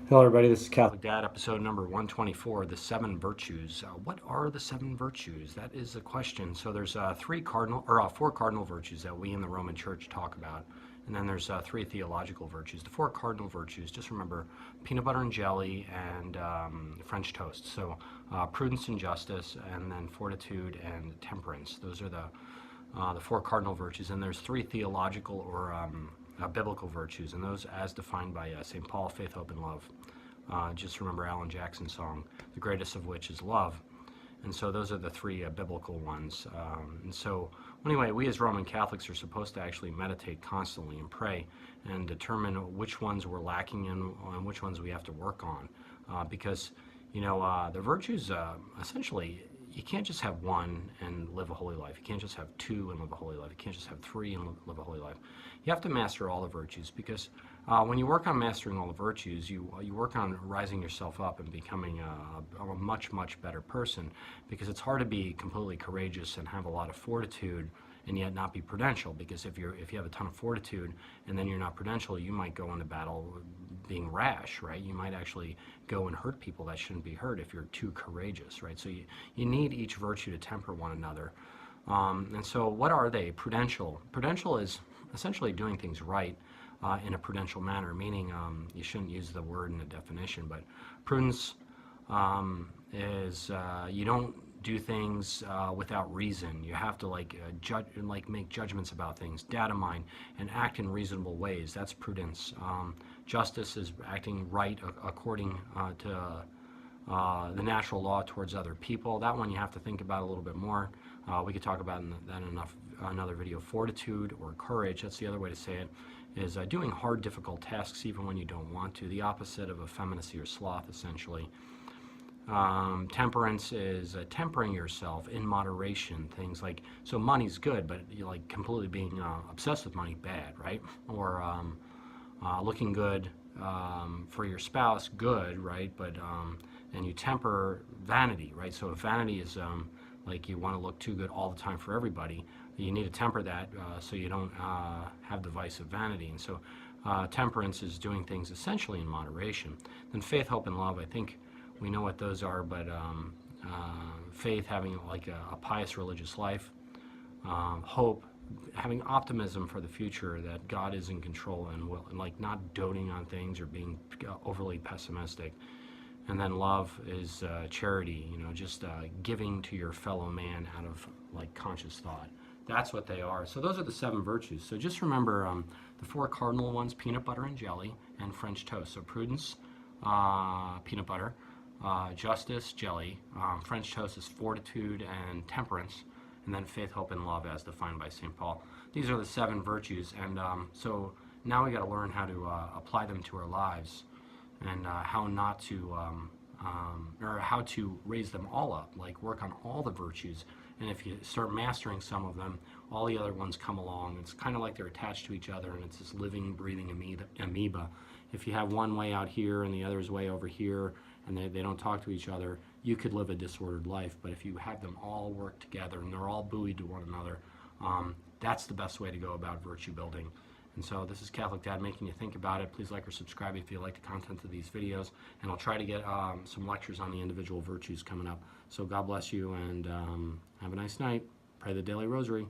Hello, everybody. This is Catholic Dad, episode number 124, the seven virtues. What are the seven virtues? That is a question. So there's four cardinal virtues that we in the Roman Church talk about, and then there's three theological virtues. The four cardinal virtues, just remember, peanut butter and jelly and French toast. So prudence and justice, and then fortitude and temperance. Those are the four cardinal virtues, and there's three theological or biblical virtues, and those as defined by St. Paul: faith, hope, and love. Just remember Alan Jackson's song, the greatest of which is love. And so those are the three biblical ones. And so, anyway, we as Roman Catholics are supposed to actually meditate constantly and pray and determine which ones we're lacking in and which ones we have to work on. Because, the virtues, essentially, you can't just have one and live a holy life. You can't just have two and live a holy life. You can't just have three and live a holy life. You have to master all the virtues, because when you work on mastering all the virtues, you work on rising yourself up and becoming a much, much better person, because it's hard to be completely courageous and have a lot of fortitude and yet not be prudential, because if you have a ton of fortitude and then you're not prudential, you might go into battle being rash, right? You might actually go and hurt people that shouldn't be hurt if you're too courageous, right? So you need each virtue to temper one another. And so what are they? Prudential. Prudential is essentially doing things right in a prudential manner, meaning you shouldn't use the word in a definition, but prudence is you don't do things without reason. You have to make judgments about things, data mine, and act in reasonable ways. That's prudence. Justice is acting right according to the natural law towards other people. That one you have to think about a little bit more. We could talk about that in another video. Fortitude or courage, that's the other way to say it, is doing hard, difficult tasks even when you don't want to. The opposite of effeminacy or sloth, essentially. Temperance is tempering yourself in moderation. Things like, so money's good, but you like completely being obsessed with money, bad, right? Or looking good for your spouse, good, right? But and you temper vanity, right? So if vanity is like you want to look too good all the time for everybody, you need to temper that so you don't have the vice of vanity. And so temperance is doing things essentially in moderation. Then faith, hope, and love, I think we know what those are, but faith, having like a pious religious life. Hope, having optimism for the future that God is in control and will, and like not doting on things or being overly pessimistic. And then love is charity, just giving to your fellow man out of like conscious thought. That's what they are. So those are the seven virtues. So just remember the four cardinal ones: peanut butter and jelly, and French toast. So prudence, peanut butter; justice, jelly; French toast is fortitude and temperance; and then faith, hope, and love as defined by St. Paul. These are the seven virtues, and so now we got to learn how to apply them to our lives, and how not to, or how to raise them all up, like work on all the virtues. And if you start mastering some of them, all the other ones come along. It's kind of like they're attached to each other, and it's this living, breathing amoeba. If you have one way out here and the other is way over here, and they don't talk to each other, you could live a disordered life. But if you have them all work together and they're all buoyed to one another, that's the best way to go about virtue building. And so this is Catholic Dad making you think about it. Please like or subscribe if you like the content of these videos. And I'll try to get some lectures on the individual virtues coming up. So God bless you, and have a nice night. Pray the daily rosary.